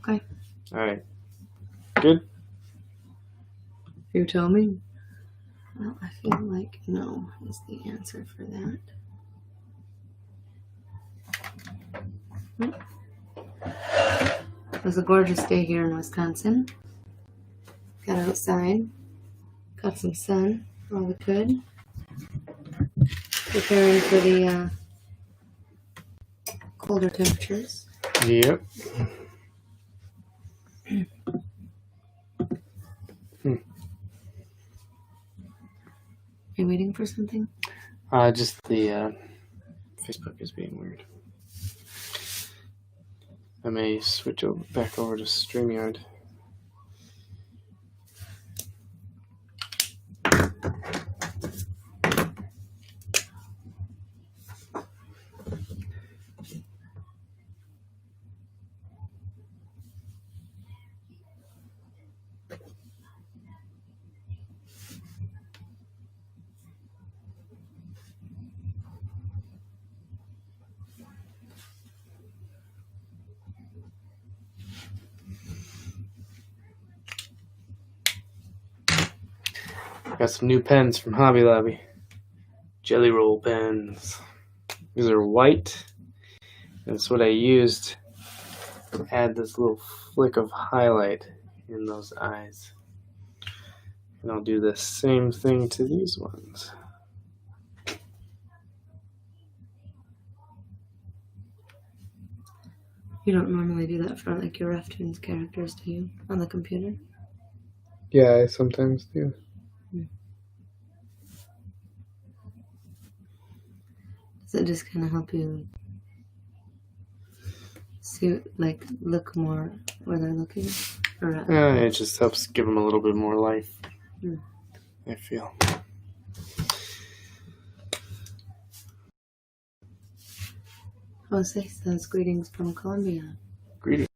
Okay. All right. Good? You tell me. Well, I feel like no is the answer for that. It was a gorgeous day here in Wisconsin. Got outside, got some sun while we could. Preparing for the colder temperatures. Yep. Are you waiting for something? Just the Facebook is being weird. I may switch back over to StreamYard. Got some new pens from Hobby Lobby. Jelly Roll pens. These are white. That's what I used to add this little flick of highlight in those eyes. And I'll do the same thing to these ones. You don't normally do that for like your Reftoons characters, do you? On the computer? Yeah, I sometimes do. Does it just kind of help you see, like, look more where they're looking? Or It just helps give them a little bit more life, I feel. Jose says greetings from Colombia. Greetings.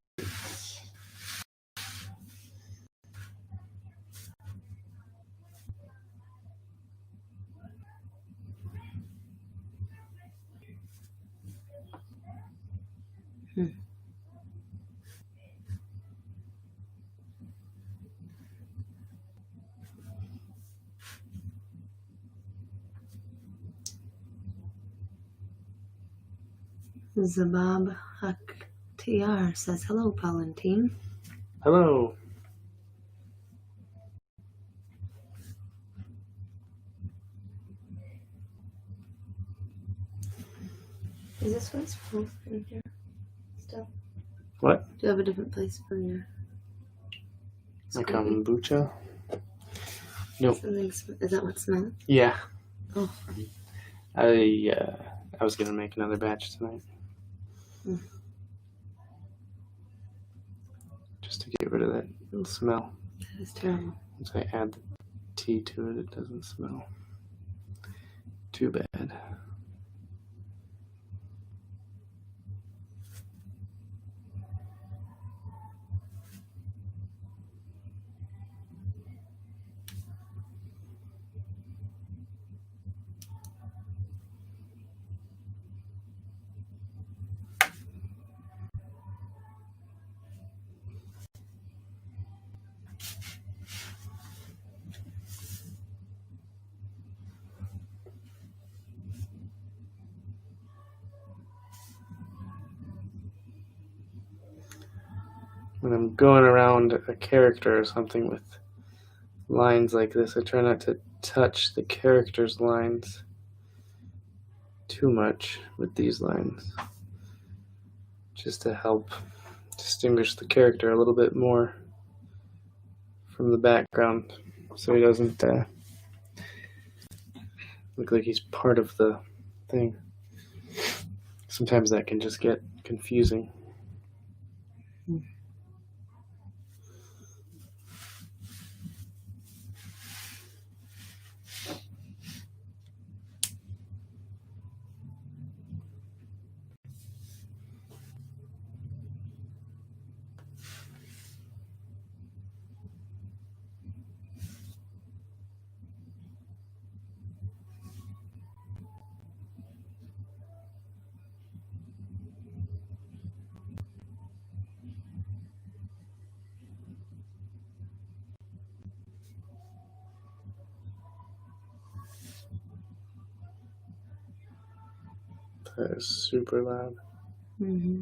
Zabab Haktiyar says hello, Paul and team. Hello. Is this place full in here still? What? Do you have a different place for your My kombucha? Nope. Is that what smells? Yeah. Oh. I was gonna make another batch tonight. Just to get rid of that little smell. That is terrible. Once I add the tea to it, it doesn't smell too bad. When I'm going around a character or something with lines like this, I try not to touch the character's lines too much with these lines, just to help distinguish the character a little bit more from the background, so he doesn't look like he's part of the thing. Sometimes that can just get confusing. That is super loud. Mm-hmm.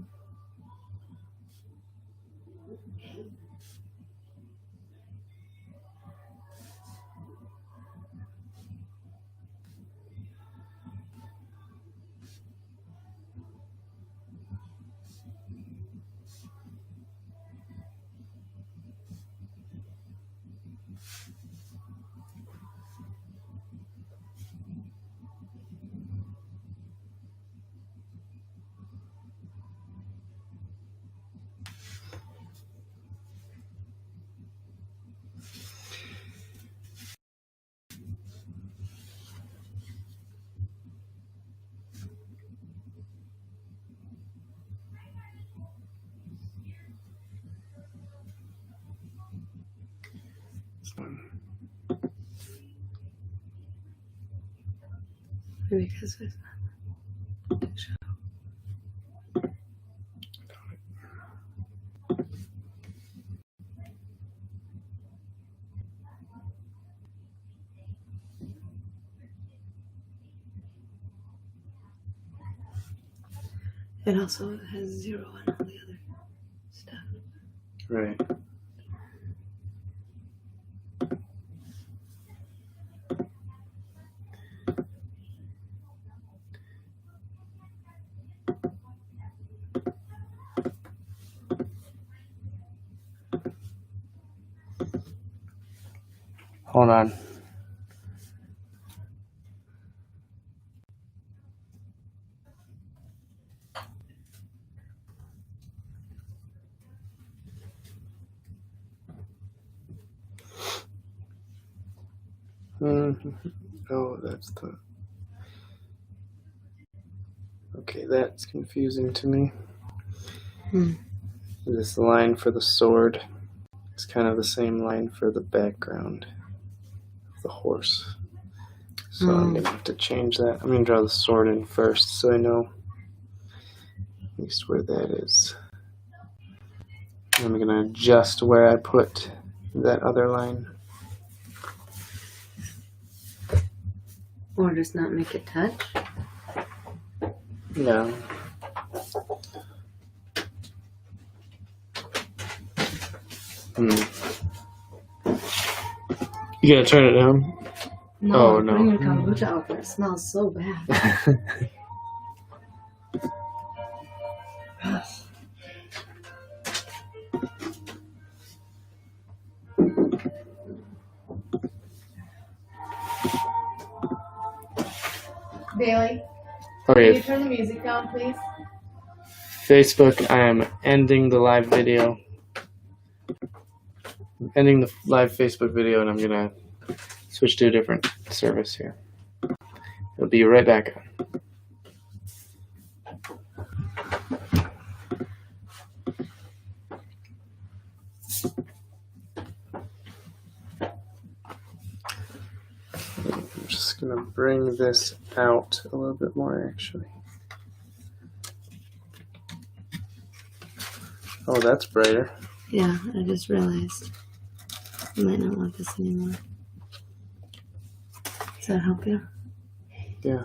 Maybe because it's it also has 0 on all the other stuff. Right. Hold on. Oh, that's the... Okay, that's confusing to me. This line for the sword is kind of the same line for the background of the horse. So I'm going to have to change that. I'm going to draw the sword in first so I know at least where that is. I'm going to adjust where I put that other line. Or just not make it touch. No. You gotta turn it down? No, Oh, I'm no. putting a kombucha out there. It smells so bad. Bailey, can you Okay, turn the music down, please? Facebook, I am ending the live video. I'm ending the live Facebook video, and I'm gonna switch to a different service here. It'll be right back on. I'm just gonna bring this out a little bit more, actually. Oh, that's brighter. Yeah, I just realized I might not want this anymore. Does that help you? Yeah.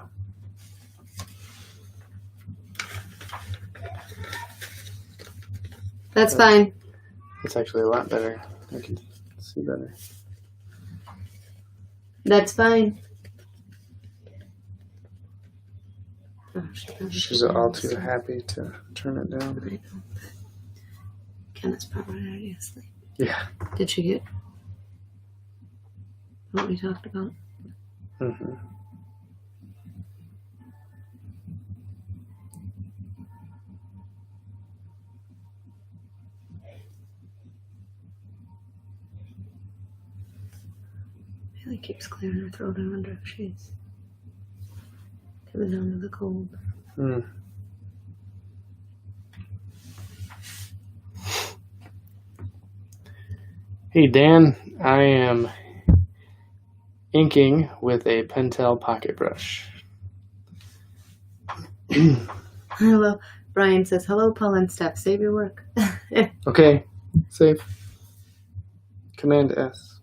That's fine. It's actually a lot better. I can see better. That's fine. Oh, She's all too happy to turn it down. I know. Kenneth's probably already asleep. Yeah. Did she get what we talked about? Mm-hmm. Bailey keeps clearing her throat. I wonder if she's coming down with a cold. Hey, Dan, I am inking with a Pentel pocket brush. Hello. Brian says, hello, Paul and Steph. Save your work. Okay, save. Command S.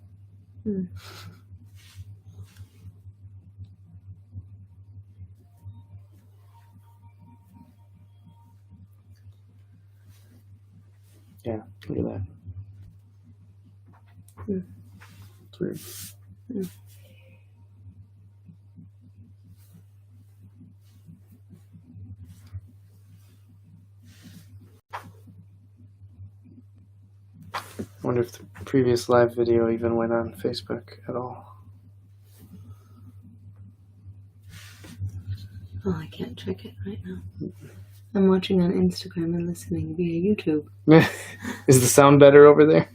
Yeah, look at that. Hmm. It's weird. Hmm. I wonder if the previous live video even went on Facebook at all. Oh, I can't check it right now. I'm watching on Instagram and listening via YouTube. Is the sound better over there?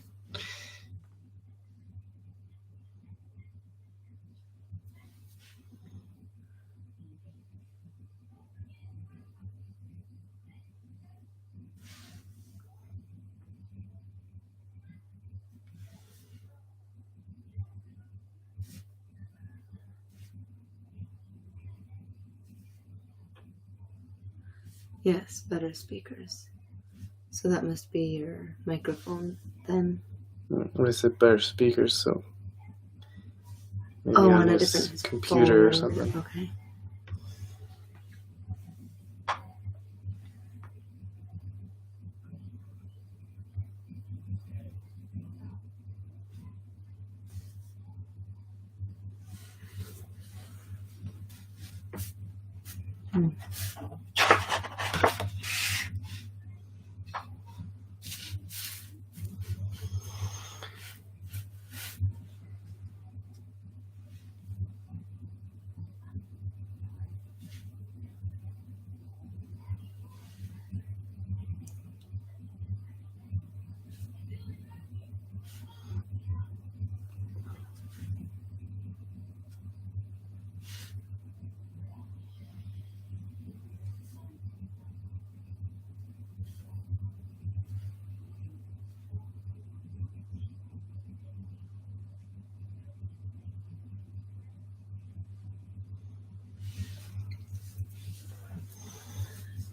Yes, better speakers. So that must be your microphone then. I said better speakers, so maybe On a this different computer or phone. something. Okay. Hmm.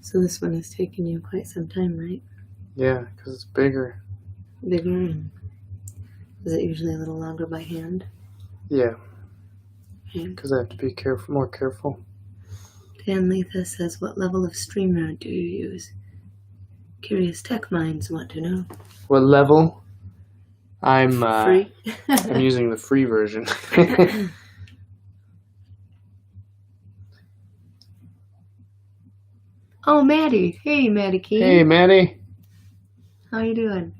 So this one has taken you quite some time, right? Yeah, because it's bigger. Bigger, and is it usually a little longer by hand? Yeah, Okay. because I have to be more careful. Dan Letha says, what level of streamer do you use? Curious tech minds want to know. What level? I'm Free? I'm using the free version. Oh, Maddie. Hey, Maddie Key. Hey, Maddie. How you doing?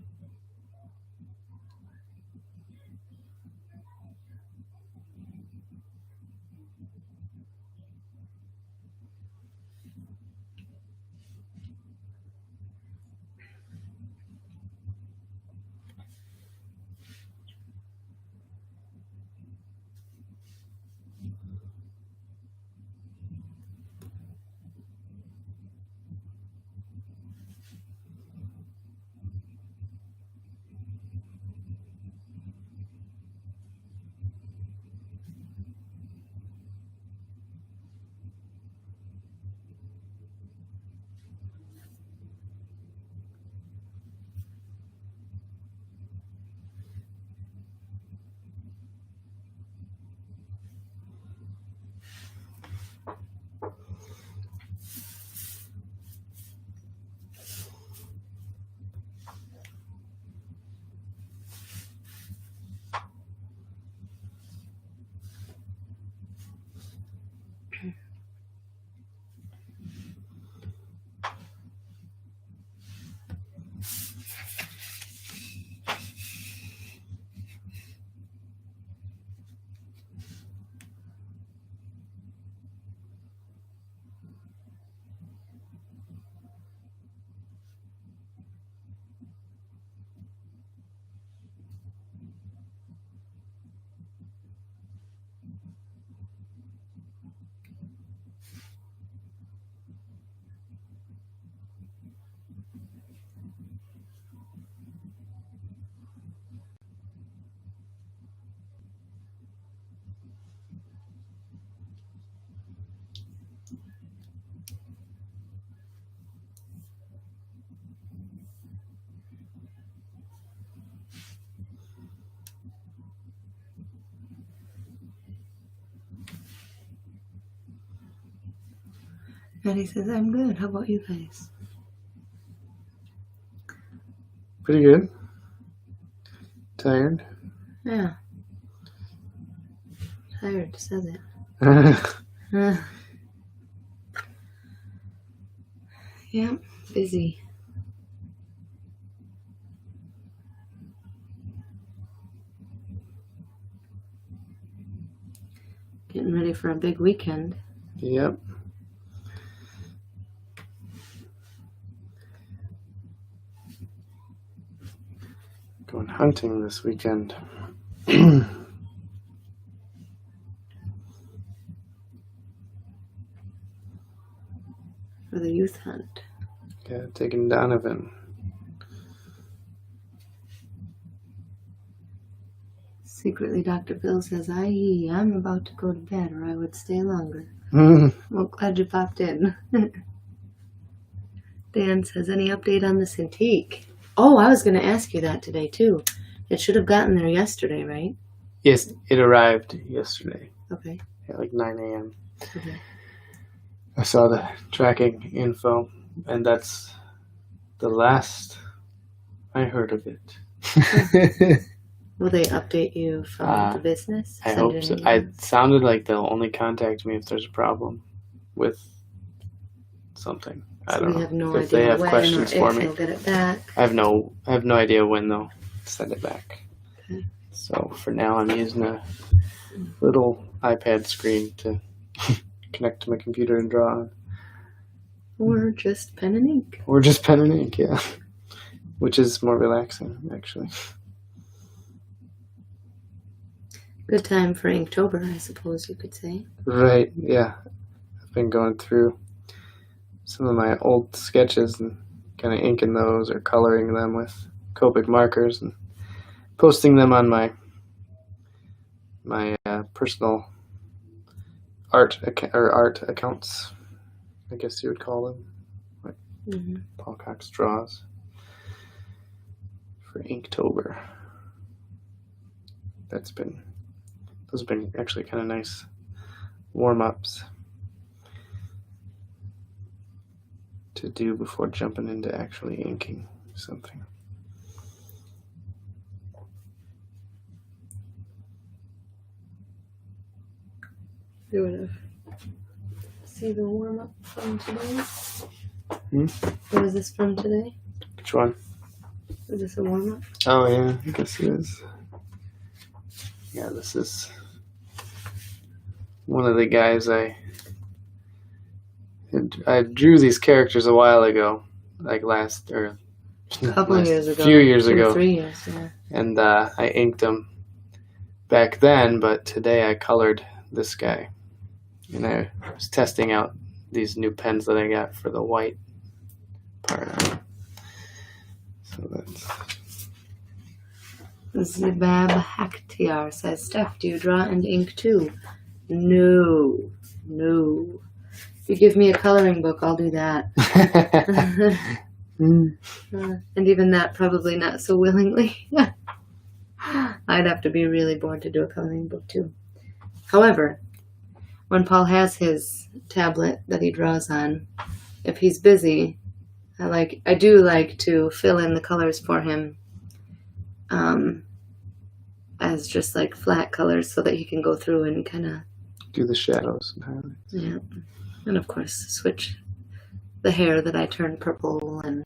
Maddie says, I'm good. How about you guys? Pretty good. Tired? Yeah. Tired, says it. Yeah, busy. Getting ready for a big weekend. Yep. Going hunting this weekend. For the youth hunt. Yeah, taking Donovan. Secretly, Dr. Phil says, I'm about to go to bed or I would stay longer. Well, glad you popped in. Dan says, any update on the Cintiq? Oh, I was going to ask you that today, too. It should have gotten there yesterday, right? Yes, it arrived yesterday. Okay. At like 9 a.m. Okay. I saw the tracking info, and that's the last I heard of it. Will they update you from the business? I hope so. It sounded like they'll only contact me if there's a problem with something. So I don't know. We have no if idea they have when questions or for if me. they'll get it back. I have no idea when they'll send it back. Okay. So for now, I'm using a little iPad screen to connect to my computer and draw on. Or just pen and ink. Or just pen and ink, yeah. Which is more relaxing, actually. Good time for Inktober, I suppose you could say. Right, yeah. I've been going through some of my old sketches and kind of inking those or coloring them with Copic markers and posting them on my personal art accounts, I guess you would call them, like Paul Cox Draws for Inktober. Those have been actually kind of nice warm-ups to do before jumping into actually inking something. You would have see the warm-up from today? What is this from today? Which one? Is this a warm-up? Oh yeah, I guess it is. Yeah, this is one of the guys I drew these characters a while ago, like a couple of years ago. Few years ago. 3 years, yeah. And I inked them back then, but today I colored this guy. And I was testing out these new pens that I got for the white part of it. So that's... Zibab Hakhtiar says, Steph, do you draw and ink too? No. If you give me a coloring book, I'll do that. And even that, probably not so willingly. I'd have to be really bored to do a coloring book too. However, when Paul has his tablet that he draws on, if he's busy, I do like to fill in the colors for him as just like flat colors so that he can go through and kind of do the shadows and highlights. Yeah. And of course switch the hair that I turn purple and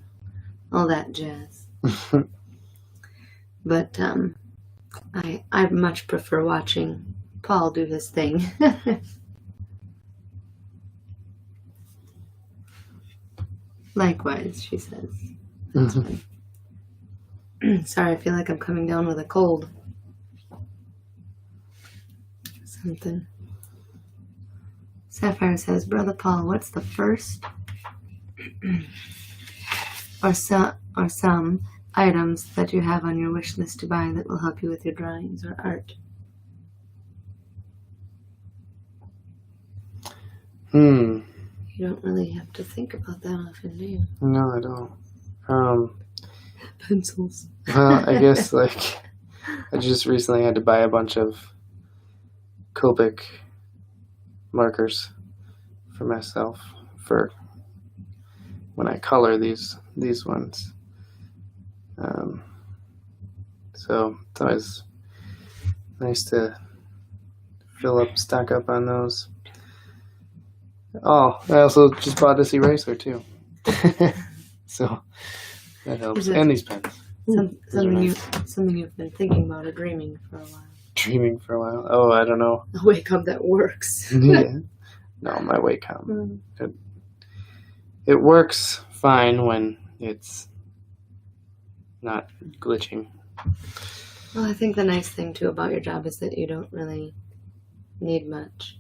all that jazz. But I much prefer watching Paul do his thing. Likewise, she says. That's funny. Sorry, I feel like I'm coming down with a cold. Something. Sapphire says, Brother Paul, what's the first or some items that you have on your wish list to buy that will help you with your drawings or art? You don't really have to think about that often, do you? No, I don't. Pencils. Well, I guess I just recently had to buy a bunch of Copic markers for myself for when I color these ones. So it's always nice to stock up on those. Oh, I also just bought this eraser too. So that helps. And these pens. Something you've been thinking about or dreaming for a while. Dreaming for a while. Oh, I don't know. A wake up that works. Yeah. No, my wake up. It works fine when it's not glitching. Well, I think the nice thing too about your job is that you don't really need much.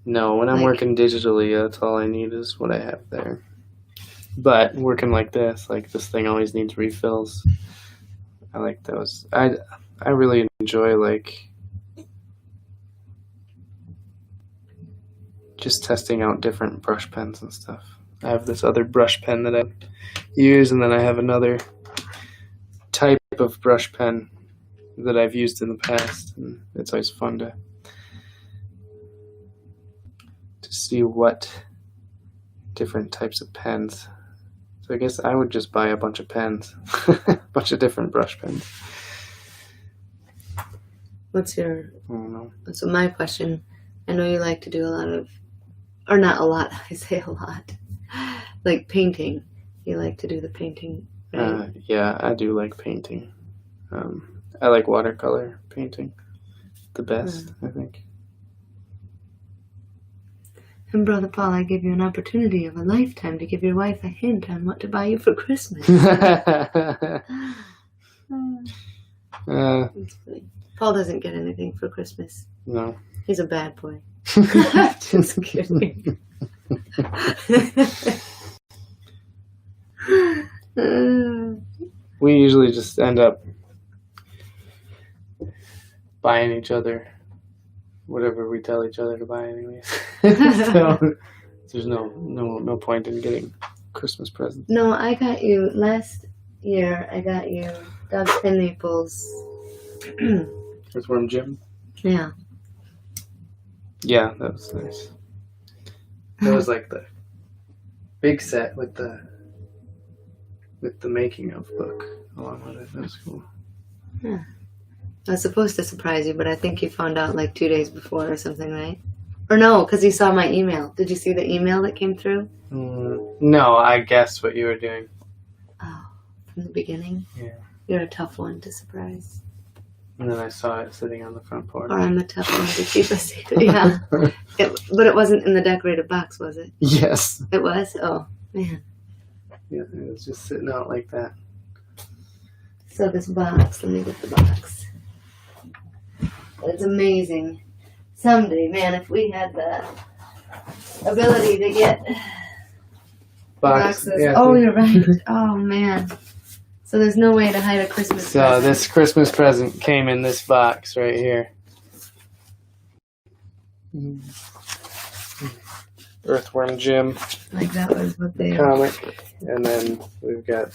No, when I'm working digitally, that's all I need is what I have there. But working like this thing always needs refills. I like those. I really enjoy just testing out different brush pens and stuff. I have this other brush pen that I use, and then I have another type of brush pen that I've used in the past, and it's always fun to see what different types of pens. So I guess I would just buy a bunch of pens, a bunch of different brush pens. What's your? I don't know. So my question, I know you like to do a lot of, or not a lot. I say a lot, like painting. You like to do the painting, right? Yeah, I do like painting. I like watercolor painting the best, I think. And Brother Paul, I give you an opportunity of a lifetime to give your wife a hint on what to buy you for Christmas. That's funny. Paul doesn't get anything for Christmas. No. He's a bad boy. Just kidding. We usually just end up buying each other whatever we tell each other to buy anyways. So there's no point in getting Christmas presents. No, I got you last year. I got you Doug Pen Naples. Earthworm Jim? Yeah. Yeah, that was nice. That was like the big set with the making of book along with it. That was cool. Yeah. I was supposed to surprise you, but I think you found out like 2 days before or something, right? Or no, because you saw my email. Did you see the email that came through? No, I guessed what you were doing. Oh, from the beginning? Yeah. You're a tough one to surprise. And then I saw it sitting on the front porch. Or I'm a tough one to keep a secret. Yeah. But it wasn't in the decorated box, was it? Yes. It was? Oh, man. Yeah, it was just sitting out like that. So this box, let me get the box. It's amazing. Someday, man, if we had the ability to get boxes. Yeah, oh, you're right. Oh, man. So there's no way to hide a Christmas present. So this Christmas present came in this box right here. Earthworm Jim. Like that was what they comic. And then we've got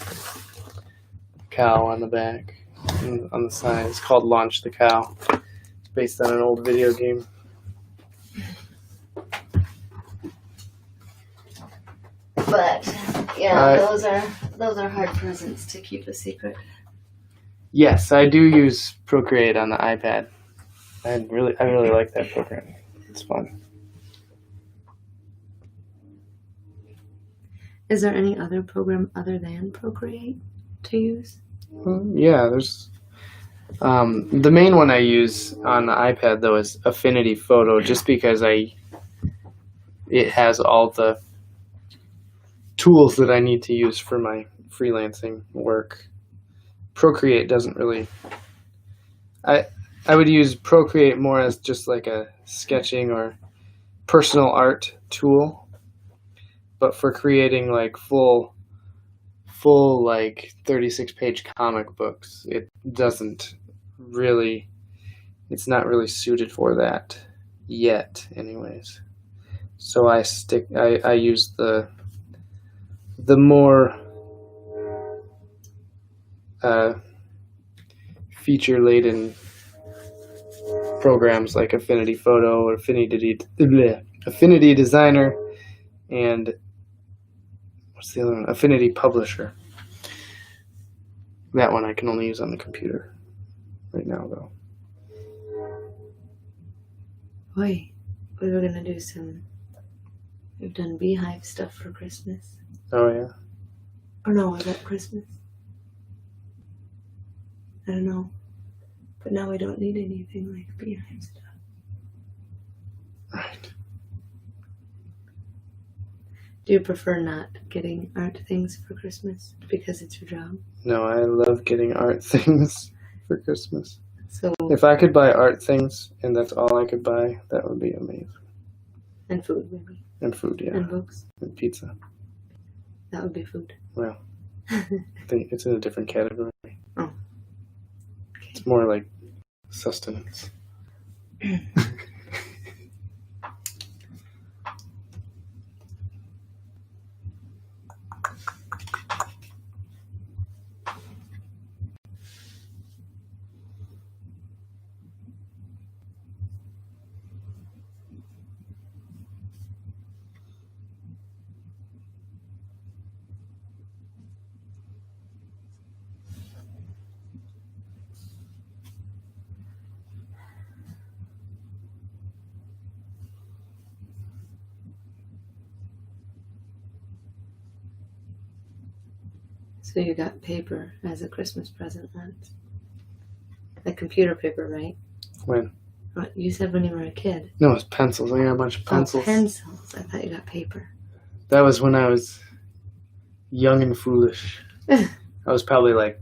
cow on the back. And on the side, it's called Launch the Cow. It's based on an old video game. But yeah, those are hard presents to keep a secret. Yes, I do use Procreate on the iPad. I really like that program. It's fun. Is there any other program other than Procreate to use? Yeah, there's the main one I use on the iPad though is Affinity Photo, just because it has all the tools that I need to use for my freelancing work. Procreate doesn't really. I would use Procreate more as just like a sketching or personal art tool, but for creating like full like 36-page comic books, it's not really suited for that yet anyways. So I use the more feature-laden programs like Affinity Photo or Affinity Designer, and what's the other one? Affinity Publisher. That one I can only use on the computer. right now, though. Boy, we were gonna do we've done beehive stuff for Christmas. Oh, yeah? Or no, was that Christmas? I don't know. But now we don't need anything like beehive stuff. Right. Do you prefer not getting art things for Christmas because it's your job? No, I love getting art things for Christmas. So, If I could buy art things and that's all I could buy, that would be amazing. and food maybe. And food, yeah. And books. And pizza. That would be food. Well, I think it's in a different category. Oh. It's more like sustenance. So you got paper as a Christmas present once. Like computer paper, right? When? What you said when you were a kid. No, it's pencils. I got a bunch of pencils. Oh, pencils. I thought you got paper. That was when I was young and foolish. I was probably like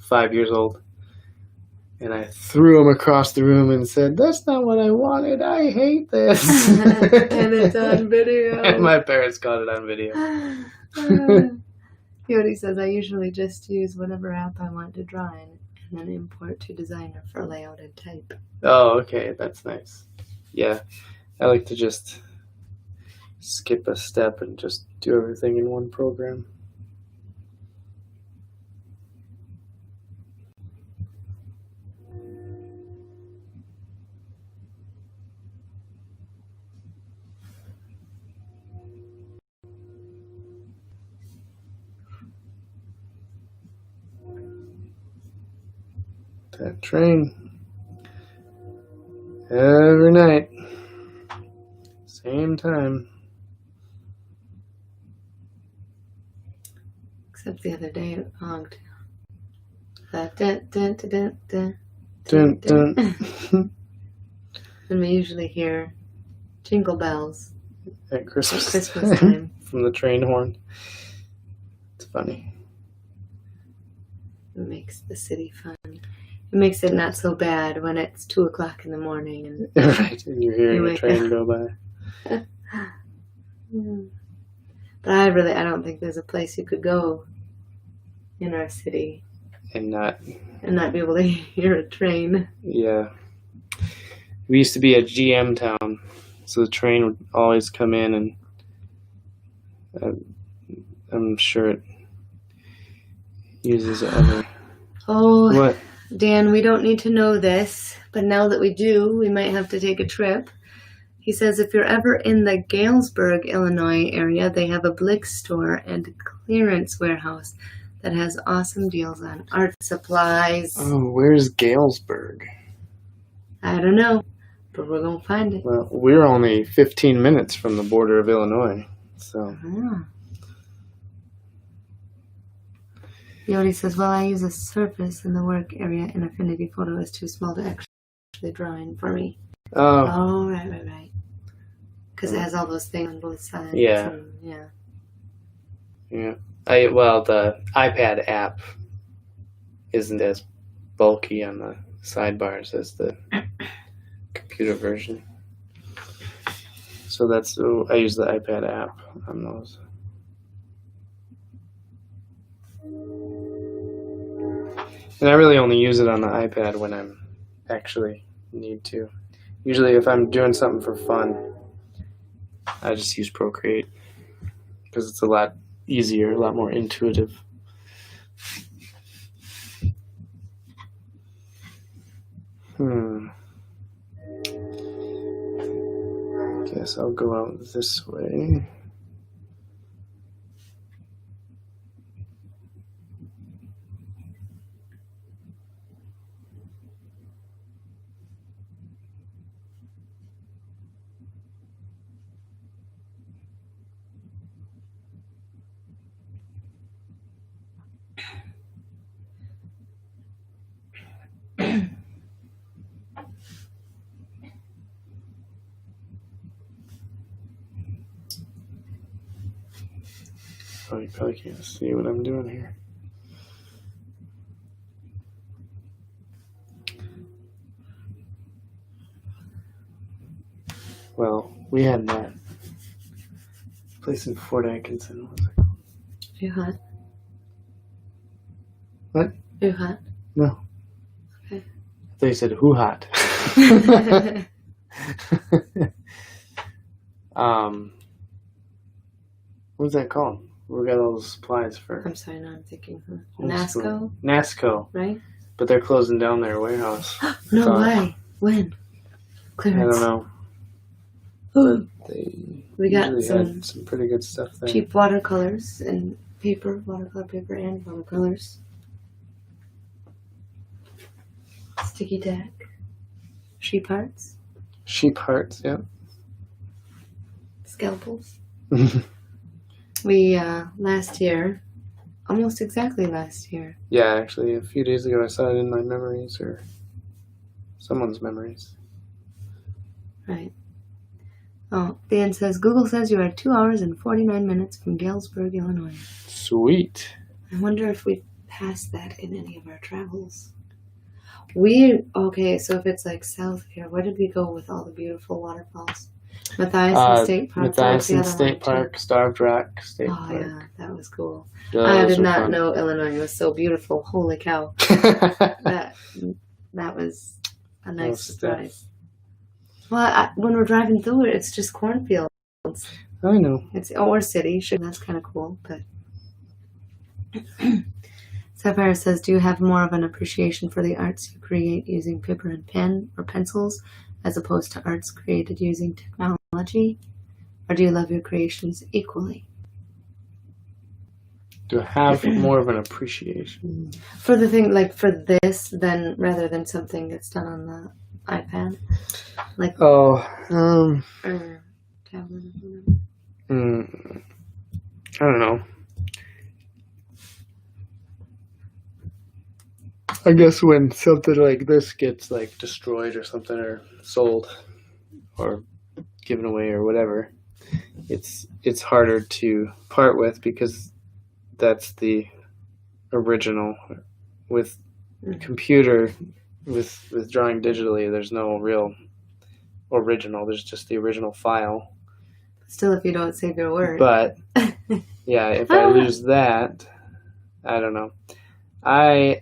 5 years old. And I threw them across the room and said, "That's not what I wanted. I hate this." And it's on video. And my parents got it on video. Yodi says, I usually just use whatever app I want to draw in and then import to Designer for layout and type. Oh, okay. That's nice. Yeah. I like to just skip a step and just do everything in one program. That train every night, same time. Except the other day it honked. Dun, dun, dun, dun, dun, Dun, dun. And we usually hear jingle bells At Christmas, at Christmas time. From the train horn. It's funny. It makes the city fun. It makes it not so bad when it's 2 o'clock in the morning and Right, and you're hearing You a train wake go by. But I don't think there's a place you could go in our city And not, and not be able to hear a train. yeah. We used to be a GM town, so the train would always come in, and I'm sure it uses other. Oh, What? Dan, we don't need to know this, but now that we do, we might have to take a trip. He says if you're ever in the Galesburg, Illinois area, they have a Blick store and clearance warehouse that has awesome deals on art supplies. Oh, where's Galesburg? I don't know, but we're going to find it. Well, we're only 15 minutes from the border of Illinois, so. Ah. Yodi says, well, I use a surface in the work area and Affinity Photo is too small to actually draw in for me. Oh, Oh, right. Because it has all those things on both sides. Yeah. And, yeah. yeah. The iPad app isn't as bulky on the sidebars as the computer version. So I use the iPad app on those. And I really only use it on the iPad when I'm actually need to. Usually if I'm doing something for fun, I just use Procreate because it's a lot easier, a lot more intuitive. Guess I'll go out this way. Oh, you probably can't see what I'm doing here. Well, we had that place in Fort Atkinson. What was it called? Are you hot? What? Are you hot? No. Okay. I thought you said who hot. What's that called? We got all the supplies for. I'm sorry, now I'm thinking. homeschooling. NASCO, NASCO. right? But they're closing down their warehouse. No Thought. way. When? Clearance. I don't know. Ooh, But they we got usually some had some pretty good stuff there. cheap watercolors and paper, watercolor paper and watercolors. Sticky tack. Sheep hearts. Sheep hearts, yeah. Scalpels. We, last year, almost exactly last year. Yeah, actually, a few days ago I saw it in my memories, or someone's memories. Right. Oh, Dan says, Google says you are 2 hours and 49 minutes from Galesburg, Illinois. Sweet. I wonder if we've passed that in any of our travels. Okay, so if it's like south here, where did we go with all the beautiful waterfalls? Mathias State Park. Mathias State Park, Starved Rock State Oh, Park. yeah, that was cool. Those I did were not fun. know Illinois was so beautiful. Holy cow. That was a nice Most surprise. Well, when we're driving through it, it's just cornfields. I know. It's or city. Sure, that's kind of cool. But Sapphire says, do you have more of an appreciation for the arts you create using paper and pen or pencils as opposed to arts created using technology? Or do you love your creations equally? To have more of an appreciation. For the thing, like for this, then rather than something that's done on the iPad? Like, or tablet or whatever? I don't know. I guess when something like this gets like destroyed or something, or sold or given away or whatever, it's harder to part with because that's the original. With computer, with drawing digitally, there's no real original. There's just the original file. Still, if you don't save your word. But yeah, if I lose that, I don't know. I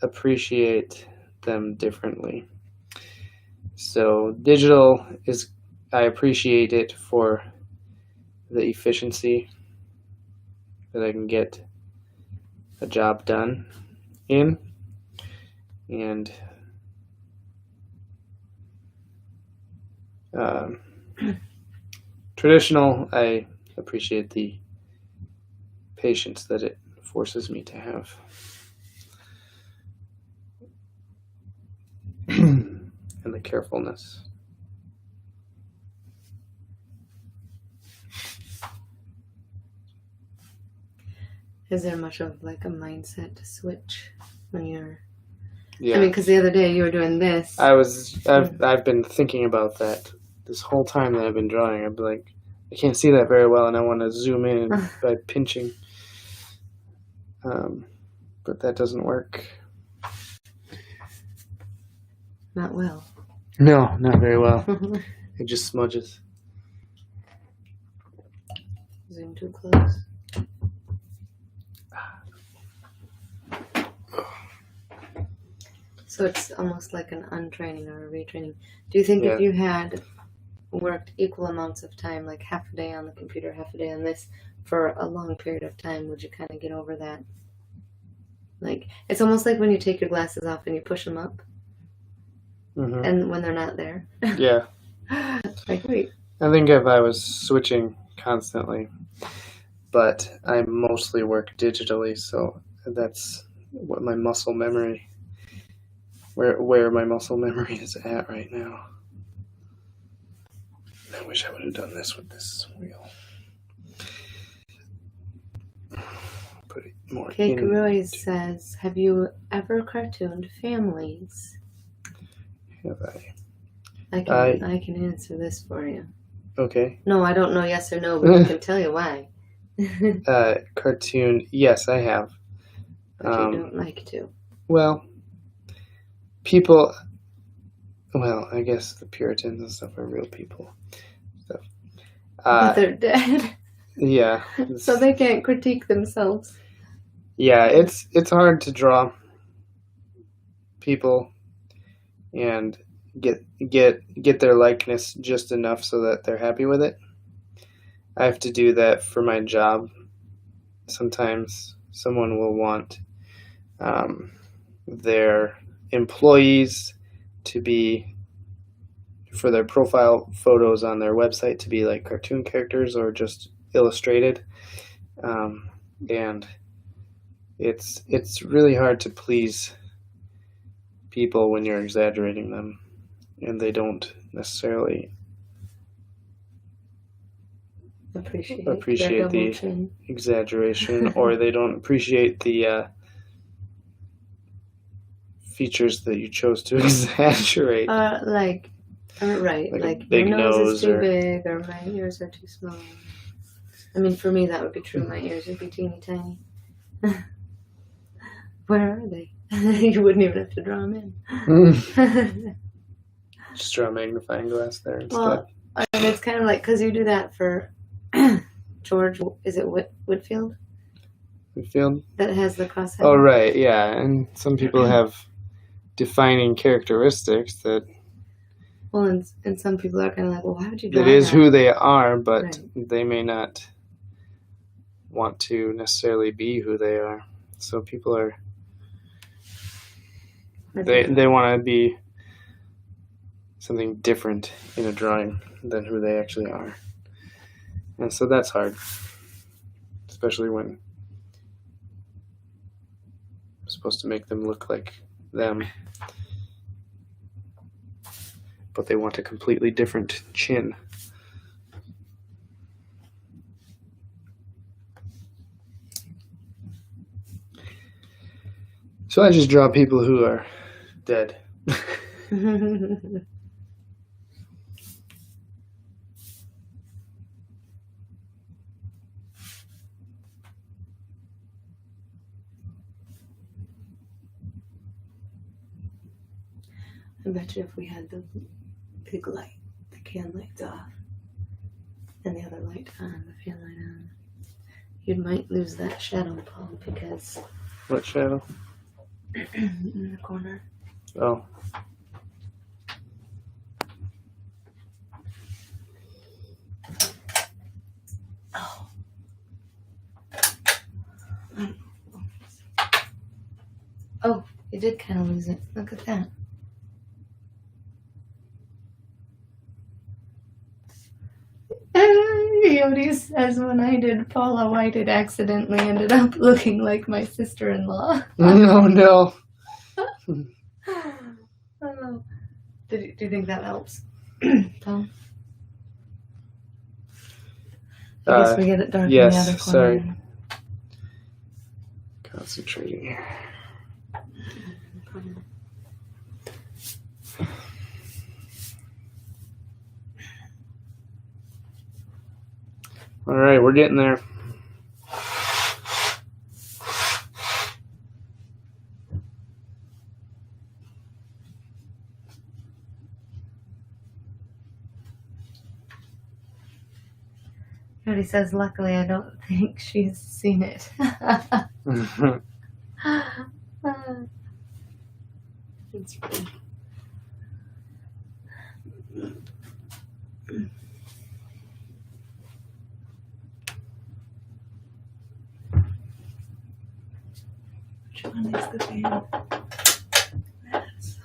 appreciate them differently. So digital is, I appreciate it for the efficiency that I can get a job done in, and traditional, I appreciate the patience that it forces me to have. And the carefulness. Is there much of like a mindset to switch when you're? Yeah. I mean, because the other day you were doing this. I've been thinking about that this whole time that I've been drawing. I'd be like, I can't see that very well, and I want to zoom in by pinching. But that doesn't work. Not well. No, not very well. It just smudges. Zoom too close. So it's almost like an untraining or a retraining. Do you think if you had worked equal amounts of time, like half a day on the computer, half a day on this, for a long period of time, would you kind of get over that? Like, it's almost like when you take your glasses off and you push them up, and when they're not there. Yeah. Like, wait. I think if I was switching constantly, but I mostly work digitally, so that's what my muscle memory, where my muscle memory is at right now. I wish I would have done this with this wheel. Put it more Cake Roy says, have you ever cartooned families? Have I? I can answer this for you. Okay. No, I don't know yes or no, but I can tell you why. cartoon. Yes, I have. But you don't like to. Well, people. Well, I guess the Puritans and stuff are real people. So, But they're dead. yeah. So they can't critique themselves. Yeah, it's hard to draw people and get their likeness just enough so that they're happy with it. I have to do that for my job. Sometimes someone will want their employees to be, for their profile photos on their website, to be like cartoon characters or just illustrated, and it's really hard to please people when you're exaggerating them and they don't necessarily appreciate the exaggeration, or they don't appreciate the features that you chose to exaggerate. Right. Like big your nose is too or big, or my ears are too small. I mean, for me, that would be true. My ears would be teeny tiny. Where are they? You wouldn't even have to draw them in. Just draw a magnifying glass there instead. Well, I mean, it's kind of like, because you do that for George, is it Whitfield? Whitfield? That has the cross. Oh, right, yeah. And some people have defining characteristics that... Well, and some people are kind of like, well, why would you draw that? It is that? who they are, but Right. They may not want to necessarily be who they are. So people are... They want to be something different in a drawing than who they actually are. And so that's hard, especially when I'm supposed to make them look like them, but they want a completely different chin. So I just draw people who are dead. I bet you if we had the big light, the can lights off, and the other light on, the fan light on, you might lose that shadow, Paul, because... What shadow? in the corner. Oh. Oh, you did kind of lose it. Look at that. Yodi says when I did Paula White, it accidentally ended up looking like my sister-in-law. Oh, no. Oh. Do you think that helps, Tom? I guess we get it dark in the other corner. Yes, sorry. Concentrating here. All right, we're getting there. Jody says, luckily, I don't think she's seen it. It's funny. Which one is the fan? That's...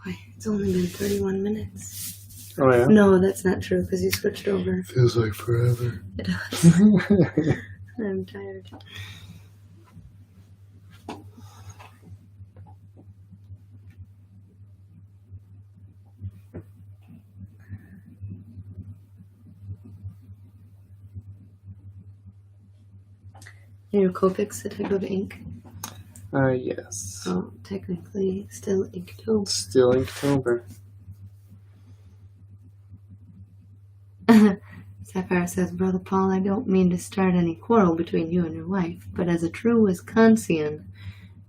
Boy, it's only been 31 minutes. Oh, yeah? No, that's not true, because you switched over. Feels like forever. It does. I'm tired. Your Copics that I go to ink? Yes. Oh, technically still Inktober. Still Inktober. Sapphire says, Brother Paul, I don't mean to start any quarrel between you and your wife, but as a true Wisconsin,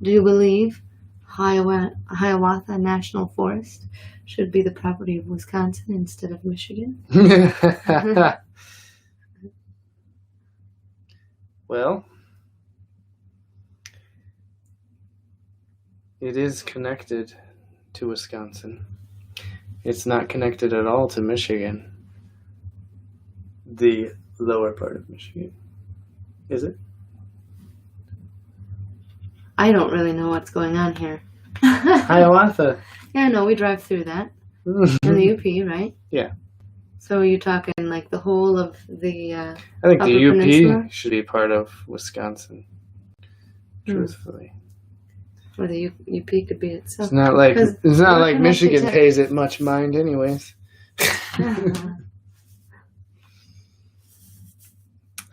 do you believe Hiawatha National Forest should be the property of Wisconsin instead of Michigan? Well, it is connected to Wisconsin. It's not connected at all to Michigan. The lower part of Michigan. Is it? I don't really know what's going on here. Hiawatha. Yeah, no, we drive through that. In the UP, right? Yeah. So are you talking like the whole of the I think Upper the UP Peninsula? should be part of Wisconsin. Truthfully. Or the UP could be itself. It's not like connected Michigan to- pays it much mind anyways.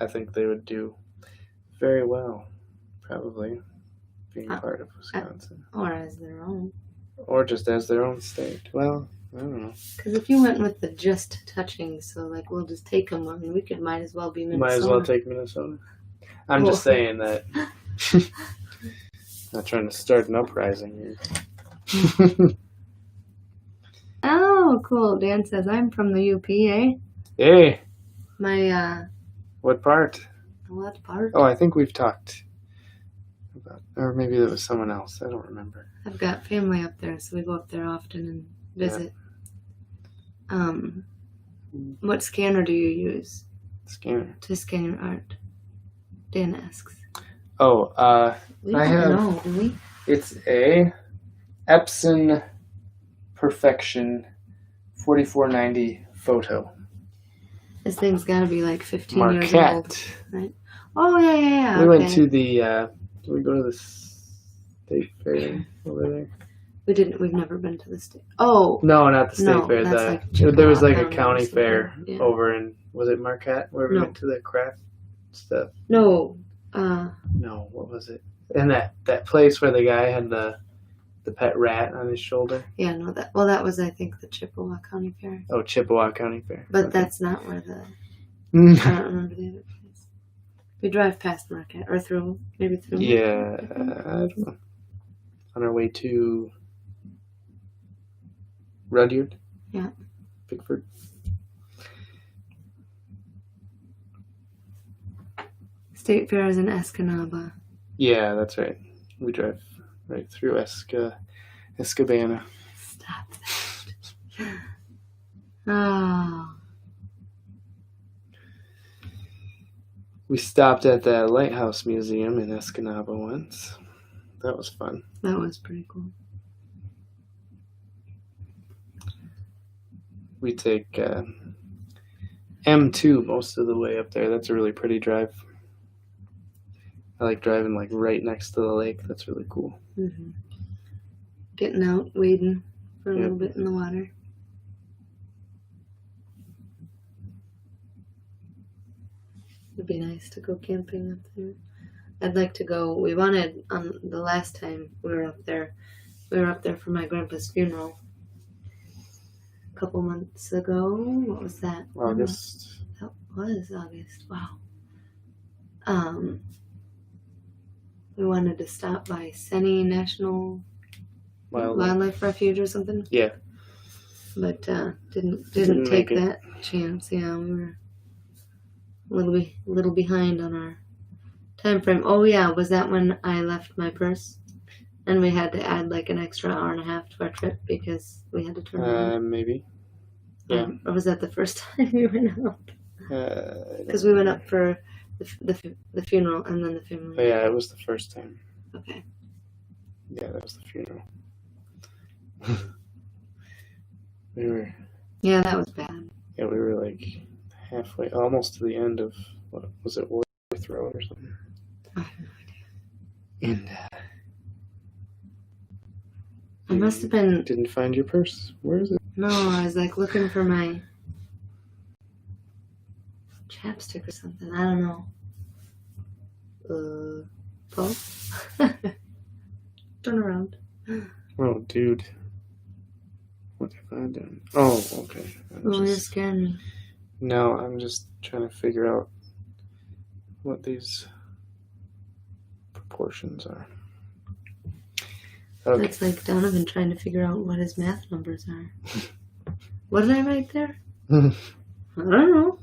I think they would do very well, probably, being part of Wisconsin. Or as their own. Or just as their own state. Well, I don't know. Because if you went with the just touching, so like we'll just take them, I mean, we might as well be Minnesota. Might as well take Minnesota. I'm just saying that. Not trying to start an uprising here. Oh, cool. Dan says, I'm from the UP, eh? Hey, My, what part? what part? Oh, I think we've talked about, or maybe it was someone else. I don't remember. I've got family up there, so we go up there often and visit. What scanner do you use Scanner. to scan your art? Dan asks. Oh, We I don't have- know, do we? it's a Epson Perfection 4490 photo. This thing's got to be like 15 years old. Marquette. Right? Oh, yeah. We okay. went to the, did we go to the state fair over there? We didn't. We've never been to the state. Oh, No, not the state No, fair. that's There was like like a Chippewa county County or fair something, yeah. over in, was it Marquette where we No. went to the craft stuff? no. No, what was it? And that place where the guy had the pet rat on his shoulder? Yeah, no. That was, I think, the Chippewa County Fair. Oh, Chippewa County Fair. But Okay. that's not where the. I don't remember the other place. We drive past Marquette or through, maybe through. Yeah, I don't know. On our way to Rudyard? Yeah. Pickford? State Fair is in Escanaba. Yeah, that's right. We drive right through Escabana. Stop that. Oh. We stopped at the Lighthouse Museum in Escanaba once. That was fun. That was pretty cool. We take M2 most of the way up there. That's a really pretty drive. I like driving like right next to the lake. That's really cool. Mm-hmm. Getting out, wading for a Yep. little bit in the water. It'd be nice to go camping up there. I'd like to go. We wanted on the last time we were up there. We were up there for my grandpa's funeral a couple months ago. What was that? August. That was August. Wow. We wanted to stop by Senni National Wildlife Refuge or something. Yeah. But didn't Didn't take make it. that chance. Yeah, we were a little behind on our time frame. Oh yeah, was that when I left my purse and we had to add like an extra hour and a half to our trip because we had to turn around? Maybe. Yeah. Or was that the first time we went up? Because we went up for the funeral and then the family. Oh, yeah, it was the first time. Okay. Yeah, that was the funeral. we were Yeah, that was bad. we were like halfway, almost to the end of what was it, Worth Road or something. I have no idea. And I must have been. didn't find your purse. Where is it? No, I was like looking for my chapstick or something. I don't know. Paul? Turn around. Oh, dude. What have I done? Oh, okay. You're scaring me. No, I'm just trying to figure out what these proportions are. Okay. That's like Donovan trying to figure out what his math numbers are. What did I write there? I don't know.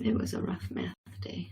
It was a rough math day.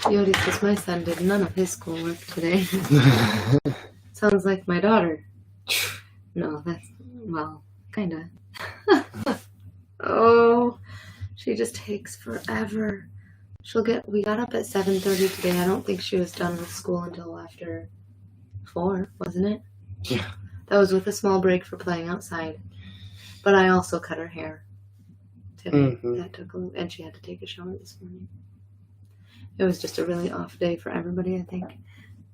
Yodi says my son did none of his schoolwork today. Sounds like my daughter. No, that's, well, kinda. Oh, she just takes forever. We got up at 7:30 today. I don't think she was done with school until after 4, wasn't it? Yeah. That was with a small break for playing outside. But I also cut her hair today. That took and she had to take a shower this morning. It was just a really off day for everybody, I think.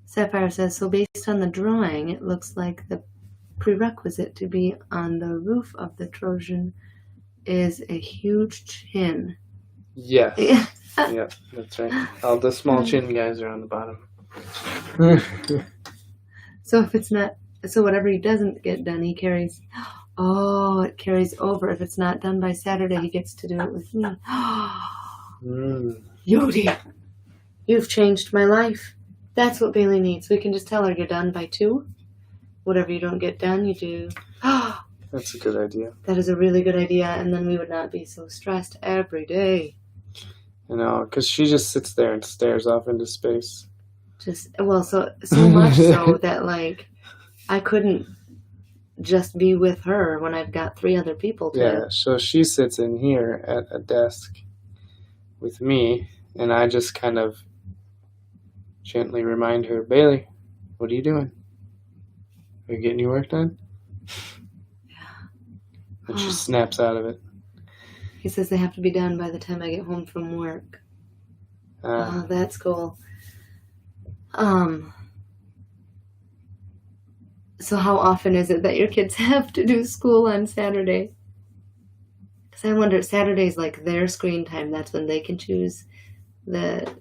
Sapphire says, so based on the drawing, it looks like the prerequisite to be on the roof of the Trojan is a huge chin. Yes. Yeah, that's right. All the small chin guys are on the bottom. So if it's not, so whatever he doesn't get done, he carries. Oh, it carries over. If it's not done by Saturday, he gets to do it with me. Yodi, you've changed my life. That's what Bailey needs. We can just tell her you're done by 2. Whatever you don't get done, you do. That's a good idea. That is a really good idea, and then we would not be so stressed every day. You know, because she just sits there and stares off into space. So much so that, like, I couldn't just be with her when I've got 3 other people to. Yeah, so she sits in here at a desk with me, and I just kind of gently remind her, Bailey, what are you doing? Are you getting your work done? Yeah. And she snaps out of it. He says they have to be done by the time I get home from work. Oh, that's cool. So how often is it that your kids have to do school on Saturday? Because I wonder, Saturday's like their screen time. That's when they can choose the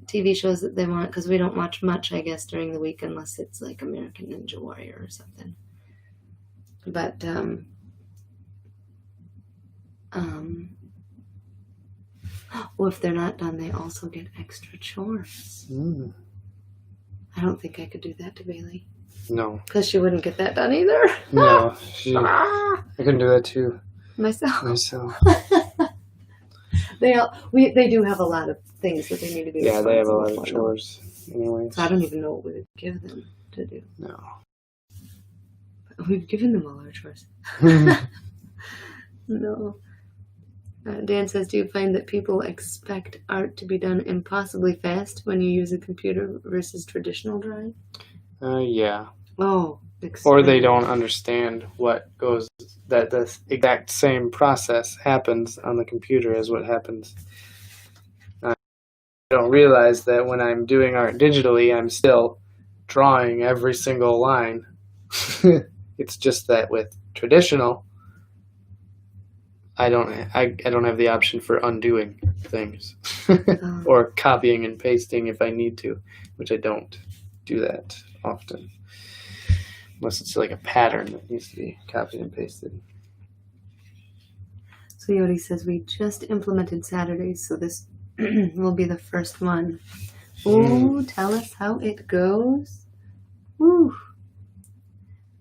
TV shows that they want. Because we don't watch much, I guess, during the week unless it's like American Ninja Warrior or something. But, well, if they're not done, they also get extra chores. I don't think I could do that to Bailey. No. Because she wouldn't get that done either. No. I couldn't do that too. Myself. They do have a lot of things that they need to be. Yeah, they have a lot of chores. Anyways. So I don't even know what we would give them to do. No. But we've given them all our chores. No. Dan says, do you find that people expect art to be done impossibly fast when you use a computer versus traditional drawing? Yeah. Oh, or they don't understand what goes, that the exact same process happens on the computer as what happens. I don't realize that when I'm doing art digitally, I'm still drawing every single line. It's just that with traditional, I don't have the option for undoing things or copying and pasting if I need to, which I don't do that often. Unless it's like a pattern that needs to be copied and pasted. So Yodi says, we just implemented Saturdays, so this will be the first one. Ooh, tell us how it goes. Woo.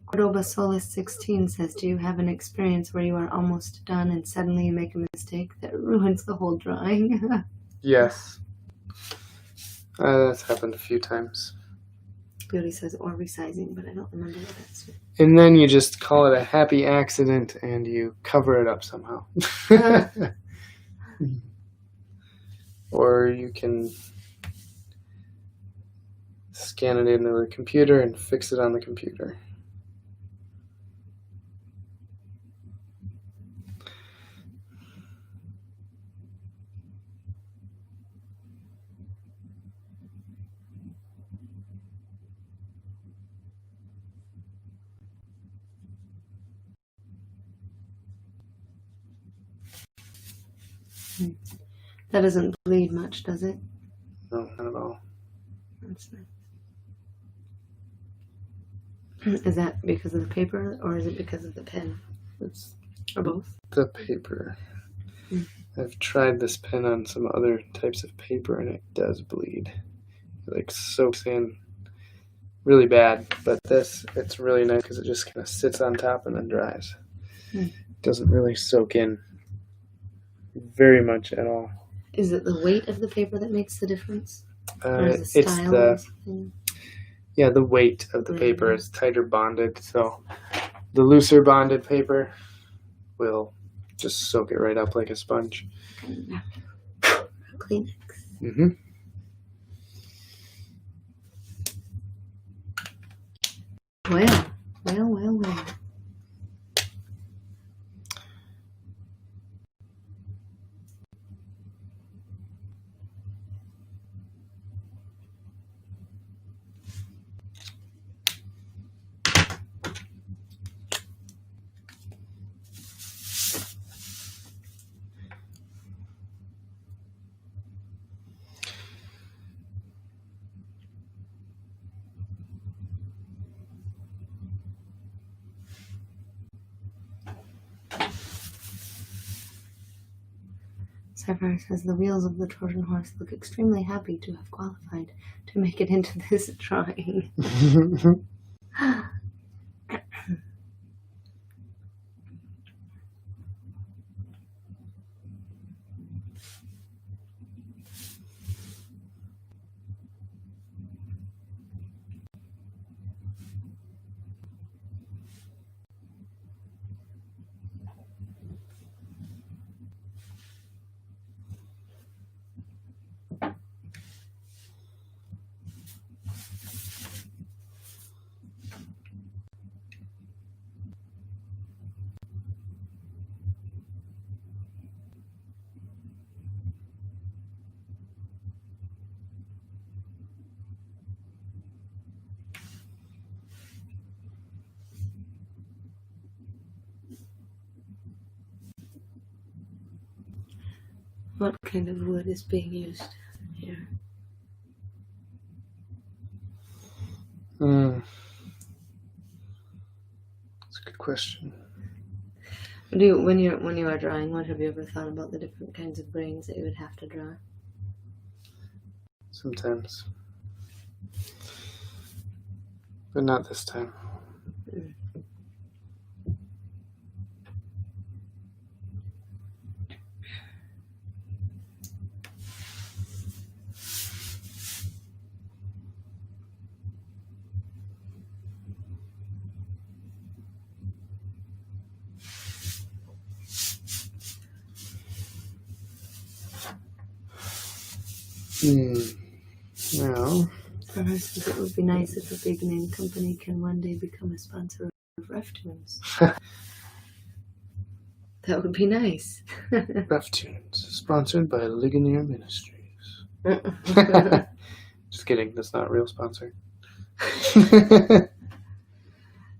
Cordoba Solis 16 says, do you have an experience where you are almost done and suddenly you make a mistake that ruins the whole drawing? Yes. That's happened a few times. Beauty says or resizing, but I don't remember what that's. And then you just call it a happy accident and you cover it up somehow. Or you can scan it into the computer and fix it on the computer. That doesn't bleed much, does it? No, not at all. That's nice. Is that because of the paper or is it because of the pen? It's Or both? the paper. Mm. I've tried this pen on some other types of paper and it does bleed. It like soaks in really bad, but this, it's really nice because it just kind of sits on top and then dries. Mm. It doesn't really soak in very much at all. Is it the weight of the paper that makes the difference? Or is It's style the or something? Yeah, the weight of the Weight, paper yeah. is tighter bonded, so the looser bonded paper will just soak it right up like a sponge. Kleenex. Mm-hmm. Well. Sapphire says the wheels of the Trojan horse look extremely happy to have qualified to make it into this drawing. What kind of wood is being used here? That's a good question. When you are drawing, what have you ever thought about the different kinds of brains that you would have to draw? Sometimes. But not this time. Well, Sapphire says it would be nice if a big name company can one day become a sponsor of RefTunes. That would be nice. RefTunes, sponsored by Ligonier Ministries. Just kidding, that's not a real sponsor.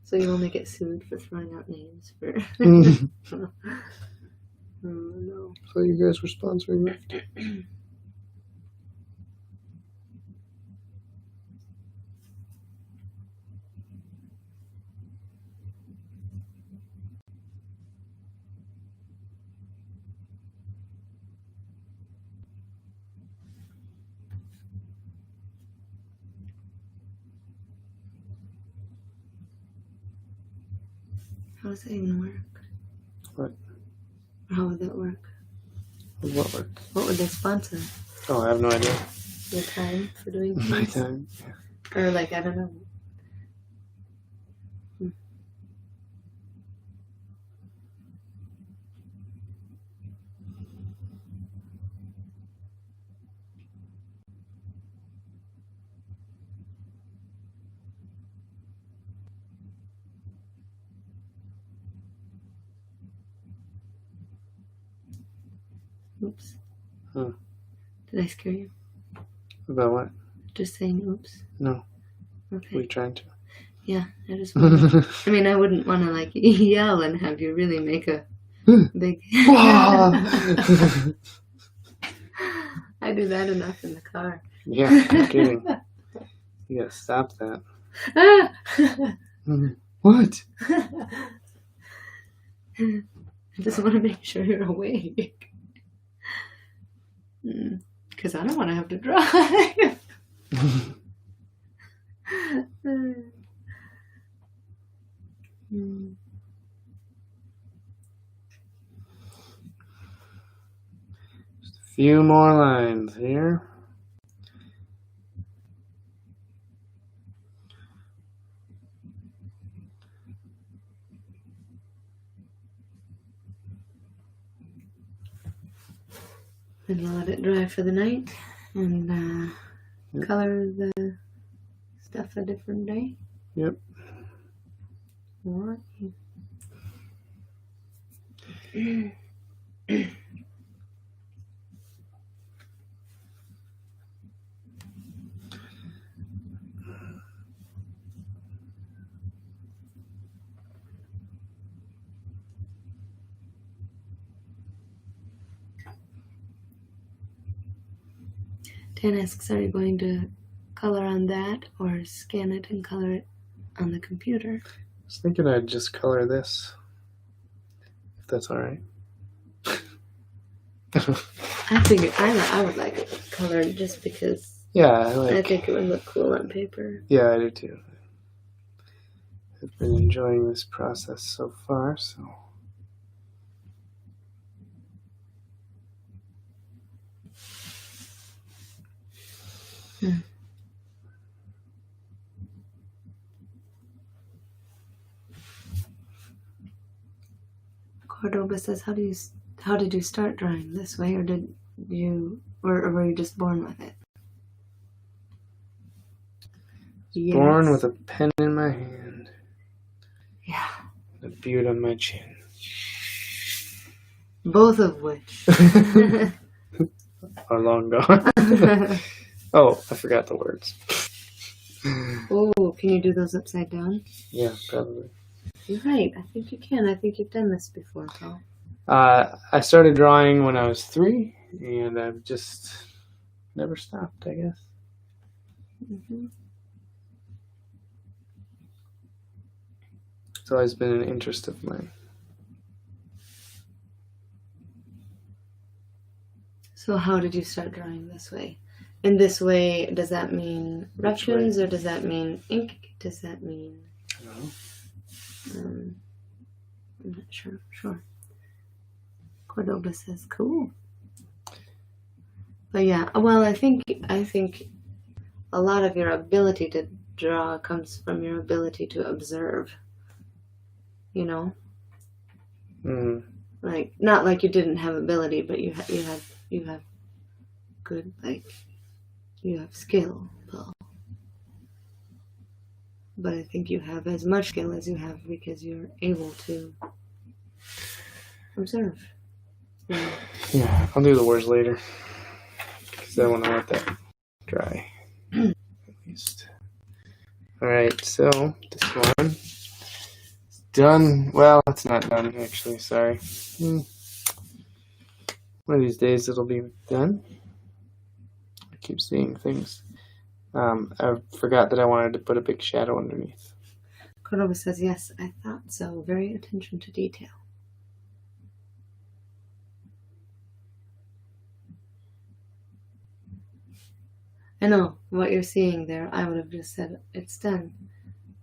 So you only get sued for throwing out names for. Oh no. So you guys were sponsoring RefTunes. How does that even work? What? How would that work? What work? What would they sponsor? Oh, I have no idea. Your time for doing My things? time. Or like, I don't know. Oops. Huh. Did I scare you? About what? Just saying oops? No. Okay. Were you trying to? Yeah, I just wanted I mean, I wouldn't want to like yell and have you really make a big... I do that enough in the car. Yeah, no kidding. You gotta stop that. What? I just want to make sure you're awake. Because I don't want to have to drive. Just a few more lines here. And we'll let it dry for the night and color the stuff a different day. Yep. Or Dan asks, are you going to color on that or scan it and color it on the computer? I was thinking I'd just color this, if that's all right. I figured I would like it colored just because Yeah, I think it would look cool on paper. Yeah, I do too. I've been enjoying this process so far, so. Cordoba says, how did you start drawing this way, or were you just born with it? Yes. Born with a pen in my hand. Yeah. And a beard on my chin. Both of which are long gone. Oh, I forgot the words. Oh, can you do those upside down? Yeah, probably. You're right. I think you can. I think you've done this before, Paul. I started drawing when I was 3, and I've just never stopped, I guess. Mm-hmm. It's always been an interest of mine. So how did you start drawing this way? In this way, does that mean rough-tones, or does that mean ink? Does that mean... I don't know. I'm not sure. Sure. Cordoba says, cool. But yeah, well, I think a lot of your ability to draw comes from your ability to observe. You know? Mm-hmm. Like, not like you didn't have ability, but you have good, like, you have skill, Paul. But I think you have as much skill as you have because you're able to observe. Yeah, I'll do the words later. Because I want to let that dry. At least. Alright, so this one is done. Well, it's not done, actually. Sorry. One of these days it'll be done. I keep seeing things. I forgot that I wanted to put a big shadow underneath. Cordova says, yes, I thought so. Very attention to detail. I know what you're seeing there. I would have just said it's done.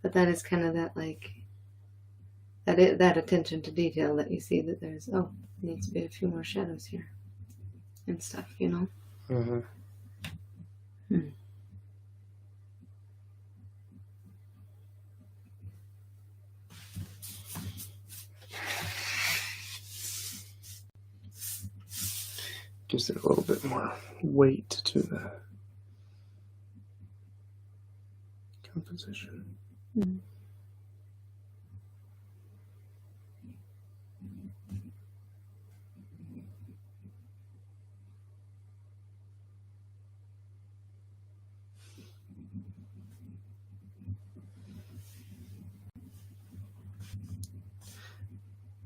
But that is kind of that, like, that attention to detail that you see that there's, needs to be a few more shadows here and stuff, you know? Mm-hmm. Gives it a little bit more weight to the composition. Mm.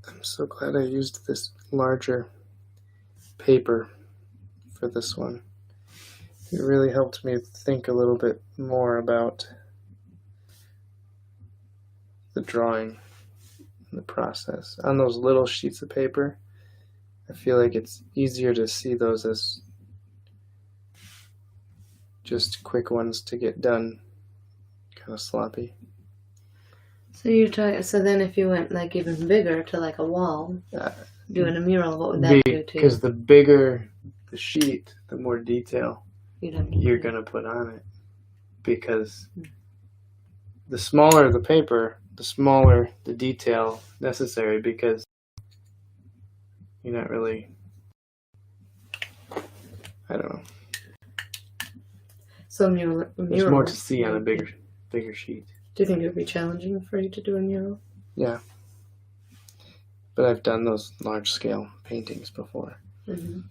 I'm so glad I used this larger paper for this one. It really helped me think a little bit more about the drawing and the process. On those little sheets of paper, I feel like it's easier to see those as just quick ones to get done, kind of sloppy. So you try. So then, if you went like even bigger to like a wall, doing a mural, what would that do to you? Because the bigger the sheet, the more detail you're gonna put on it. Because the smaller the paper, the smaller the detail necessary. Because you're not really, I don't know. So mural. There's more to see on a bigger sheet. Do you think it would be challenging for you to do a mural? Yeah. But I've done those large-scale paintings before. Mm-hmm.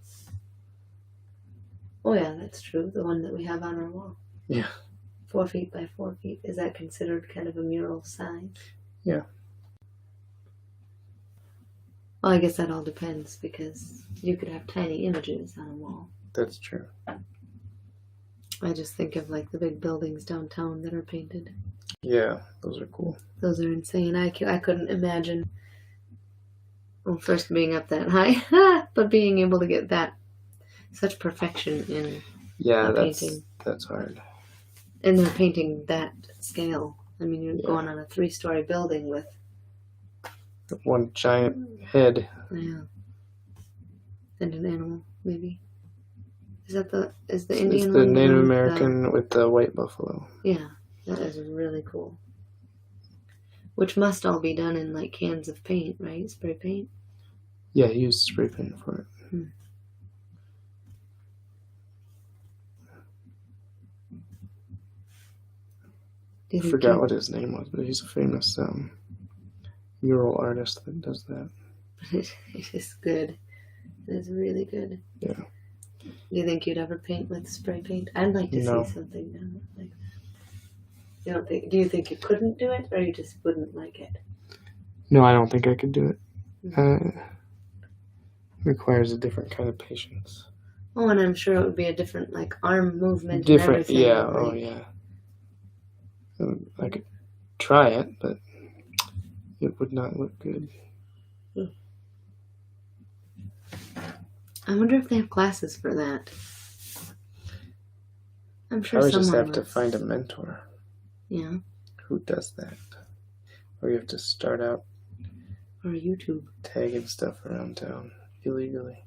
Oh yeah, that's true. The one that we have on our wall. Yeah. 4 feet by 4 feet. Is that considered kind of a mural size? Yeah. Well, I guess that all depends because you could have tiny images on a wall. That's true. I just think of like the big buildings downtown that are painted. Yeah, those are cool. Those are insane. I couldn't imagine, well, first being up that high, but being able to get that such perfection in painting. That's hard. And they're painting that scale. I mean, you're going on a 3-story building with one giant head. Yeah. And an animal, maybe. Is the Indian It's the one? Native American with the white buffalo. Yeah, that is really cool. Which must all be done in like cans of paint, right? Spray paint? Yeah, he used spray paint for it. I forgot what his name was, but he's a famous mural artist that does that. It is good. It is really good. Yeah. Do you think you'd ever paint with spray paint? I'd like to see something done like that. Do you think you couldn't do it, or you just wouldn't like it? No, I don't think I could do it. It requires a different kind of patience. Oh, and I'm sure it would be a different like arm movement. Different, and everything. yeah. Oh, yeah. I could try it, but it would not look good. I wonder if they have classes for that. I'm sure I someone just have must. to find a mentor. Yeah. Who does that? Or you have to start out or YouTube tagging stuff around town illegally.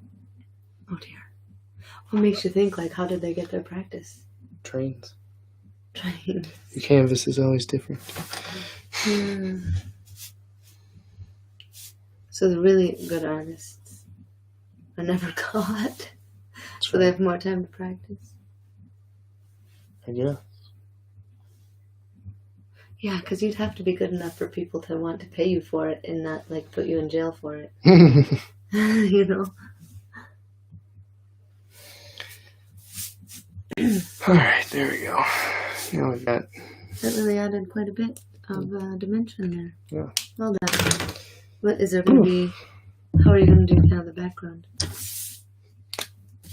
Oh dear. What makes you think like how did they get their practice? Trains. Trains. Your canvas is always different. So the really good artists are never caught. So they have more time to practice. I guess. Yeah, because you'd have to be good enough for people to want to pay you for it and not like put you in jail for it. You know? Alright, there we go. Now we got... That really added quite a bit of dimension there. Yeah. Well done. What is there going to be... How are you going to do now the background?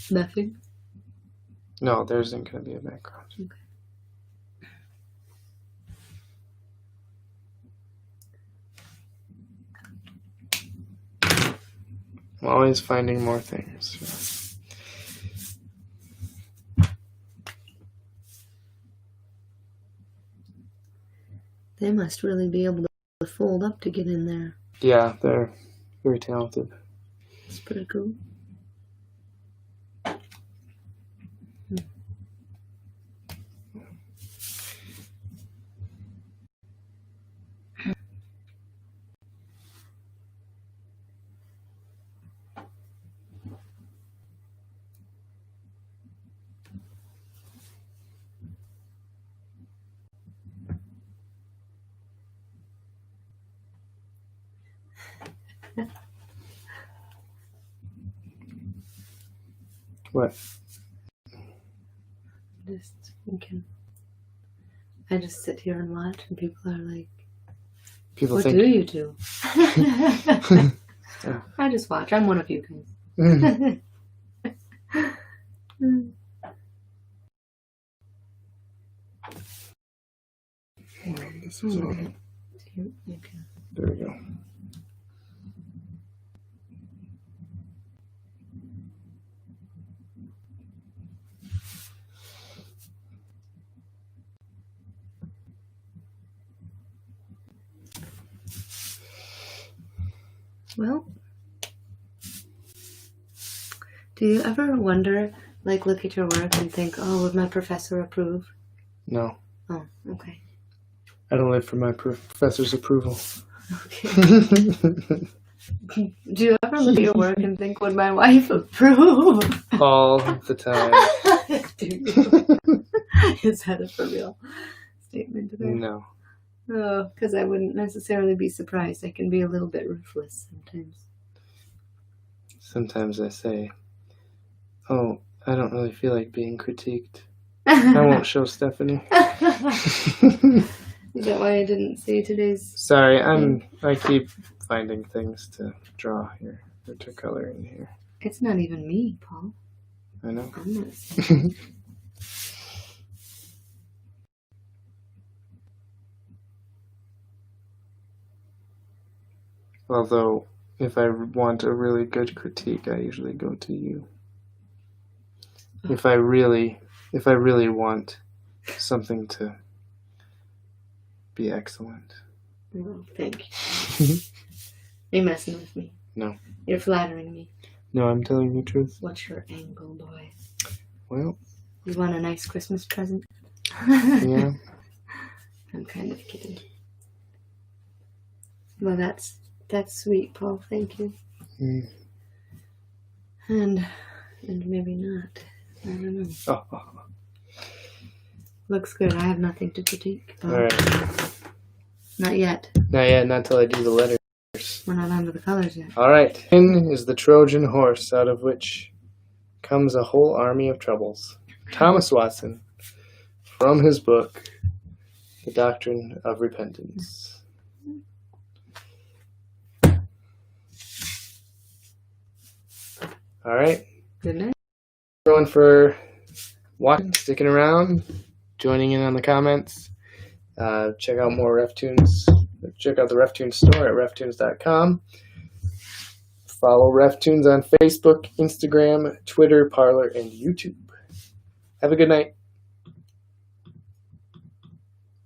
Nothing? No, there isn't going to be a background. Okay. I'm always finding more things. They must really be able to fold up to get in there. Yeah, they're very talented. It's pretty cool. What? Just thinking. I just sit here and watch, and people are like, People "What think. do you do?" I just watch. I'm one of you guys. This was all. Okay. There we go. Well, do you ever wonder, like, look at your work and think, "Oh, would my professor approve?" No, Oh, okay. I don't live for my professor's approval. Okay. Do you ever look at your work and think, would my wife approve? All the time. Do you? Is that a for real statement today? No. Oh, because I wouldn't necessarily be surprised. I can be a little bit ruthless sometimes. Sometimes I say, "Oh, I don't really feel like being critiqued. I won't show Stephanie." Is that why I didn't see today's? Sorry, I keep finding things to draw here or to color in here. It's not even me, Paul. I know. I'm not saying. Although, if I want a really good critique, I usually go to you. If I really want something to be excellent. Oh, thank you. Are you messing with me? No. You're flattering me. No, I'm telling the truth. What's your angle, boy? Well, You want a nice Christmas present? yeah. I'm kind of kidding. Well, that's sweet, Paul. Thank you. Mm. And maybe not. I don't know. Oh. Looks good. I have nothing to critique. All right. Not yet. Not yet. Not till I do the letters. We're not onto the colors yet. All right. In is the Trojan horse, out of which comes a whole army of troubles. Thomas Watson, from his book, The Doctrine of Repentance. All right. Good night. Everyone for watching, sticking around, joining in on the comments. Check out more RefTunes. Check out the RefTunes store at reftunes.com. Follow RefTunes on Facebook, Instagram, Twitter, Parler, and YouTube. Have a good night.